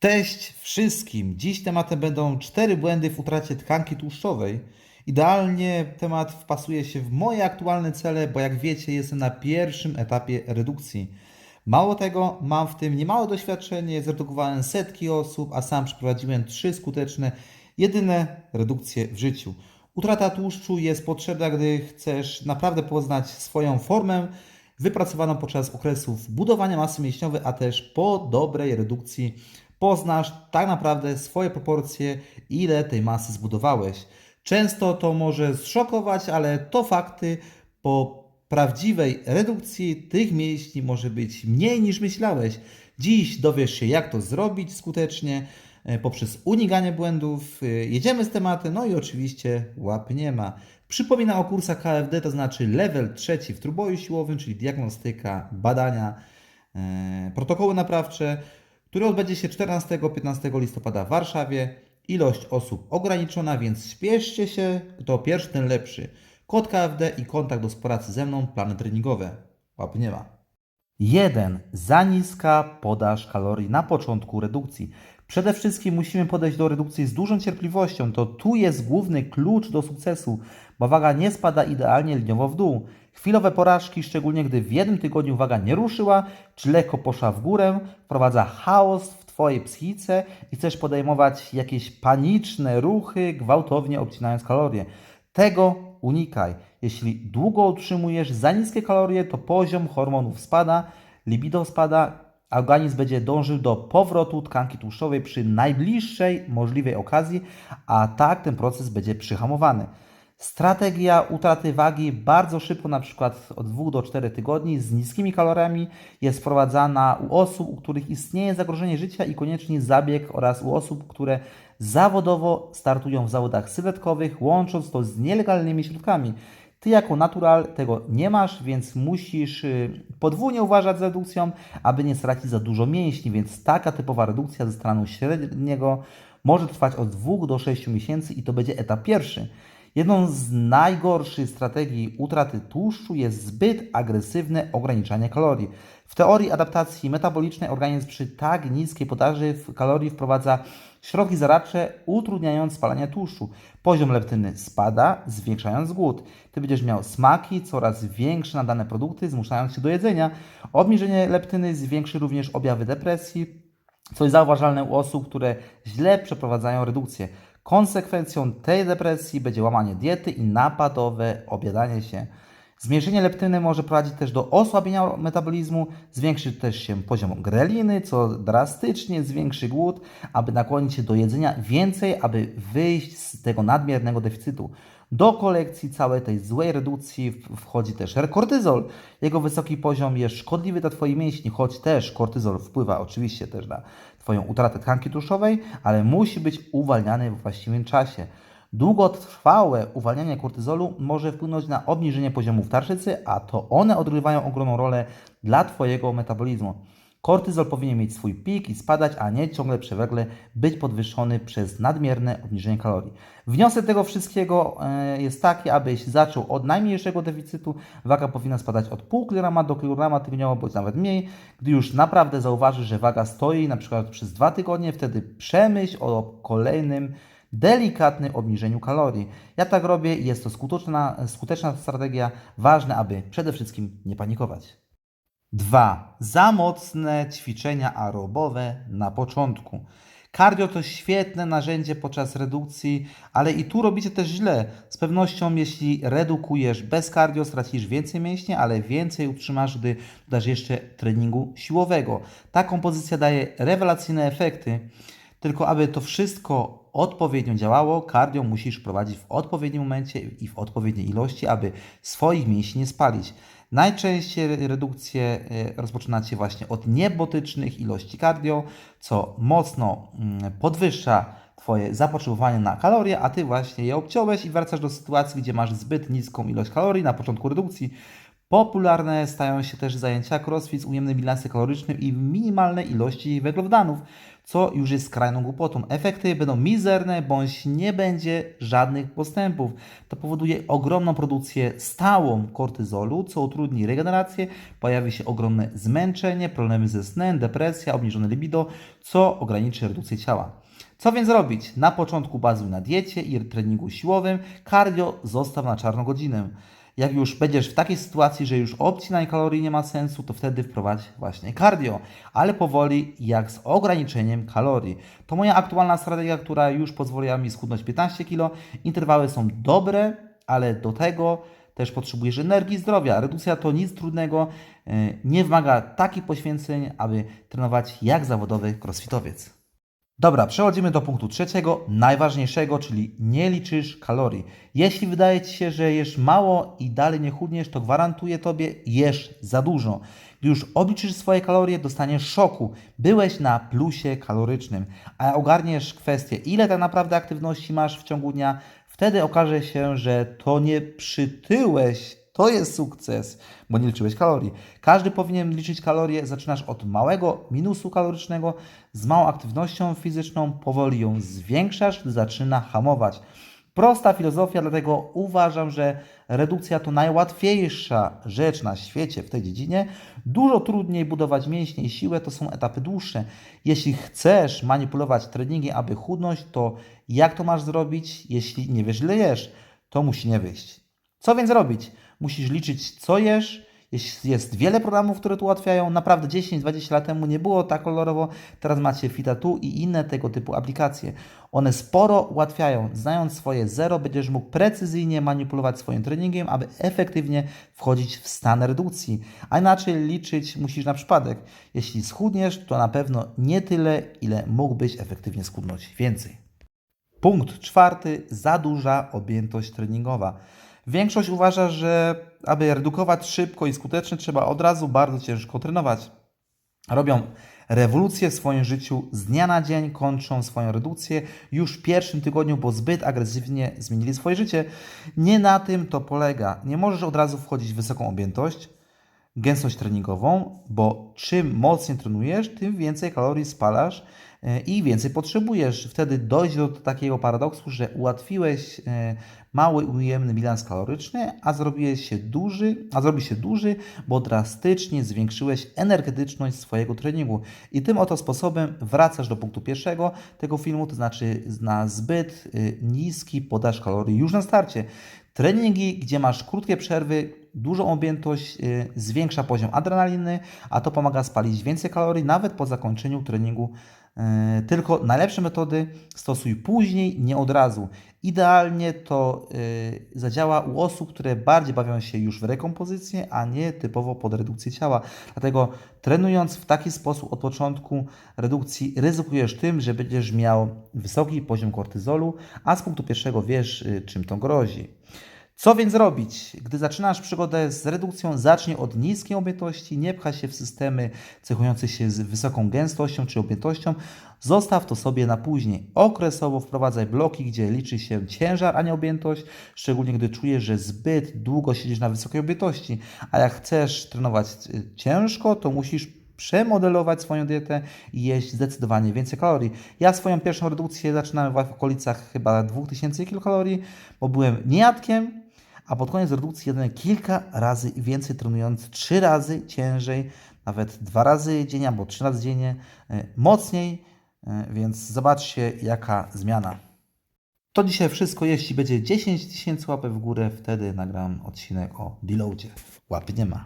Cześć wszystkim! Dziś tematem będą 4 błędy w utracie tkanki tłuszczowej. Idealnie temat wpasuje się w moje aktualne cele, bo jak wiecie, jestem na pierwszym etapie redukcji. Mało tego, mam w tym niemałe doświadczenie, zredukowałem setki osób, a sam przeprowadziłem 3 skuteczne, jedyne redukcje w życiu. Utrata tłuszczu jest potrzebna, gdy chcesz naprawdę poznać swoją formę, wypracowaną podczas okresów budowania masy mięśniowej, a też po dobrej redukcji poznasz tak naprawdę swoje proporcje, ile tej masy zbudowałeś. Często to może zszokować, ale to fakty. Po prawdziwej redukcji tych mięśni może być mniej niż myślałeś. Dziś dowiesz się, jak to zrobić skutecznie poprzez unikanie błędów. Jedziemy z tematem, no i oczywiście łapy nie ma. Przypominam o kursach KFD, to znaczy level 3 w trójboju siłowym, czyli diagnostyka, badania, protokoły naprawcze, który odbędzie się 14-15 listopada w Warszawie. Ilość osób ograniczona, więc śpieszcie się, kto pierwszy, ten lepszy. Kod KFD i kontakt do współpracy ze mną, plany treningowe. Łap nie ma. 1. Za niska podaż kalorii na początku redukcji. Przede wszystkim musimy podejść do redukcji z dużą cierpliwością. To tu jest główny klucz do sukcesu, bo waga nie spada idealnie liniowo w dół. Chwilowe porażki, szczególnie gdy w jednym tygodniu waga nie ruszyła, czy lekko poszła w górę, wprowadza chaos w Twojej psychice i chcesz podejmować jakieś paniczne ruchy, gwałtownie obcinając kalorie. Tego unikaj. Jeśli długo utrzymujesz za niskie kalorie, to poziom hormonów spada, libido spada, a organizm będzie dążył do powrotu tkanki tłuszczowej przy najbliższej możliwej okazji, a tak ten proces będzie przyhamowany. Strategia utraty wagi bardzo szybko, na przykład od 2 do 4 tygodni, z niskimi kaloriami jest wprowadzana u osób, u których istnieje zagrożenie życia i koniecznie zabieg, oraz u osób, które zawodowo startują w zawodach sylwetkowych, łącząc to z nielegalnymi środkami. Ty jako natural tego nie masz, więc musisz podwójnie uważać z redukcją, aby nie stracić za dużo mięśni, więc taka typowa redukcja ze stanu średniego może trwać od 2 do 6 miesięcy i to będzie etap pierwszy. Jedną z najgorszych strategii utraty tłuszczu jest zbyt agresywne ograniczanie kalorii. W teorii adaptacji metabolicznej organizm przy tak niskiej podaży kalorii wprowadza środki zaradcze, utrudniając spalanie tłuszczu. Poziom leptyny spada, zwiększając głód. Ty będziesz miał smaki coraz większe na dane produkty, zmuszając się do jedzenia. Obniżenie leptyny zwiększy również objawy depresji, co jest zauważalne u osób, które źle przeprowadzają redukcję. Konsekwencją tej depresji będzie łamanie diety i napadowe objadanie się. Zmniejszenie leptyny może prowadzić też do osłabienia metabolizmu, zwiększy też się poziom greliny, co drastycznie zwiększy głód, aby nakłonić się do jedzenia więcej, aby wyjść z tego nadmiernego deficytu. Do kolekcji całej tej złej redukcji wchodzi też kortyzol. Jego wysoki poziom jest szkodliwy dla Twojej mięśni, choć też kortyzol wpływa oczywiście też na Twoją utratę tkanki tłuszczowej, ale musi być uwalniany w właściwym czasie. Długotrwałe uwalnianie kortyzolu może wpłynąć na obniżenie poziomów tarczycy, a to one odgrywają ogromną rolę dla Twojego metabolizmu. Kortyzol powinien mieć swój pik i spadać, a nie ciągle przewlekle być podwyższony przez nadmierne obniżenie kalorii. Wniosek tego wszystkiego jest taki, abyś zaczął od najmniejszego deficytu. Waga powinna spadać od pół kilograma do kilograma tygodniowo, bądź nawet mniej. Gdy już naprawdę zauważysz, że waga stoi na przykład przez 2 tygodnie, wtedy przemyśl o kolejnym delikatnym obniżeniu kalorii. Ja tak robię i jest to skuteczna strategia. Ważne, aby przede wszystkim nie panikować. 2. Za mocne ćwiczenia aerobowe na początku. Cardio to świetne narzędzie podczas redukcji, ale i tu robicie też źle. Z pewnością, jeśli redukujesz bez cardio, stracisz więcej mięśni, ale więcej utrzymasz, gdy dodasz jeszcze treningu siłowego. Ta kompozycja daje rewelacyjne efekty, tylko aby to wszystko odpowiednio działało, cardio musisz prowadzić w odpowiednim momencie i w odpowiedniej ilości, aby swoich mięśni nie spalić. Najczęściej redukcję rozpoczynacie właśnie od niebotycznych ilości cardio, co mocno podwyższa Twoje zapotrzebowanie na kalorie, a Ty właśnie je obciąłeś i wracasz do sytuacji, gdzie masz zbyt niską ilość kalorii na początku redukcji. Popularne stają się też zajęcia crossfit z ujemnym bilansem kalorycznym i minimalnej ilości węglowodanów, co już jest skrajną głupotą. Efekty będą mizerne, bądź nie będzie żadnych postępów. To powoduje ogromną produkcję stałą kortyzolu, co utrudni regenerację, pojawi się ogromne zmęczenie, problemy ze snem, depresja, obniżone libido, co ograniczy redukcję ciała. Co więc robić? Na początku bazuj na diecie i treningu siłowym, cardio zostaw na czarną godzinę. Jak już będziesz w takiej sytuacji, że już obcinanie kalorii nie ma sensu, to wtedy wprowadź właśnie cardio, ale powoli, jak z ograniczeniem kalorii. To moja aktualna strategia, która już pozwoliła mi schudnąć 15 kg. Interwały są dobre, ale do tego też potrzebujesz energii i zdrowia. Redukcja to nic trudnego, nie wymaga takich poświęceń, aby trenować jak zawodowy crossfitowiec. Dobra, przechodzimy do punktu trzeciego, najważniejszego, czyli nie liczysz kalorii. Jeśli wydaje Ci się, że jesz mało i dalej nie chudniesz, to gwarantuję Tobie, jesz za dużo. Gdy już obliczysz swoje kalorie, dostaniesz szoku. Byłeś na plusie kalorycznym, a ogarniesz kwestię, ile tak naprawdę aktywności masz w ciągu dnia, wtedy okaże się, że to nie przytyłeś. To jest sukces, bo nie liczyłeś kalorii. Każdy powinien liczyć kalorie. Zaczynasz od małego minusu kalorycznego, z małą aktywnością fizyczną, powoli ją zwiększasz, gdy zaczyna hamować. Prosta filozofia, dlatego uważam, że redukcja to najłatwiejsza rzecz na świecie w tej dziedzinie. Dużo trudniej budować mięśnie i siłę, to są etapy dłuższe. Jeśli chcesz manipulować treningiem, aby chudnąć, to jak to masz zrobić? Jeśli nie wiesz, ile jesz, to musi nie wyjść. Co więc robić? Musisz liczyć, co jesz. Jest wiele programów, które tu ułatwiają. Naprawdę 10-20 lat temu nie było tak kolorowo. Teraz macie Fitatu i inne tego typu aplikacje. One sporo ułatwiają. Znając swoje zero, będziesz mógł precyzyjnie manipulować swoim treningiem, aby efektywnie wchodzić w stan redukcji. A inaczej liczyć musisz na przypadek. Jeśli schudniesz, to na pewno nie tyle, ile mógłbyś efektywnie schudnąć więcej. Punkt czwarty. Za duża objętość treningowa. Większość uważa, że aby redukować szybko i skutecznie, trzeba od razu bardzo ciężko trenować. Robią rewolucję w swoim życiu, z dnia na dzień kończą swoją redukcję już w pierwszym tygodniu, bo zbyt agresywnie zmienili swoje życie. Nie na tym to polega. Nie możesz od razu wchodzić w wysoką objętość, gęstość treningową, bo czym mocniej trenujesz, tym więcej kalorii spalasz i więcej potrzebujesz. Wtedy dojdzie do takiego paradoksu, że ułatwiłeś mały, ujemny bilans kaloryczny, a zrobisz się duży, bo drastycznie zwiększyłeś energetyczność swojego treningu. I tym oto sposobem wracasz do punktu pierwszego tego filmu, to znaczy na zbyt niski podaż kalorii już na starcie. Treningi, gdzie masz krótkie przerwy, dużą objętość, zwiększa poziom adrenaliny, a to pomaga spalić więcej kalorii nawet po zakończeniu treningu. Tylko najlepsze metody stosuj później, nie od razu. Idealnie to zadziała u osób, które bardziej bawią się już w rekompozycję, a nie typowo pod redukcję ciała. Dlatego trenując w taki sposób od początku redukcji, ryzykujesz tym, że będziesz miał wysoki poziom kortyzolu, a z punktu pierwszego wiesz, czym to grozi. Co więc robić? Gdy zaczynasz przygodę z redukcją, zacznij od niskiej objętości, nie pchaj się w systemy cechujące się z wysoką gęstością czy objętością, zostaw to sobie na później. Okresowo wprowadzaj bloki, gdzie liczy się ciężar, a nie objętość, szczególnie gdy czujesz, że zbyt długo siedzisz na wysokiej objętości, a jak chcesz trenować ciężko, to musisz przemodelować swoją dietę i jeść zdecydowanie więcej kalorii. Ja swoją pierwszą redukcję zaczynałem w okolicach chyba 2000 kilokalorii, bo byłem niejadkiem, a pod koniec redukcji jadłem kilka razy więcej, trenując 3 razy ciężej, nawet 2 razy dziennie albo 3 razy dziennie mocniej, więc zobaczcie jaka zmiana. To dzisiaj wszystko. Jeśli będzie 10 000 łapek w górę, wtedy nagram odcinek o deloadzie. Łapy nie ma.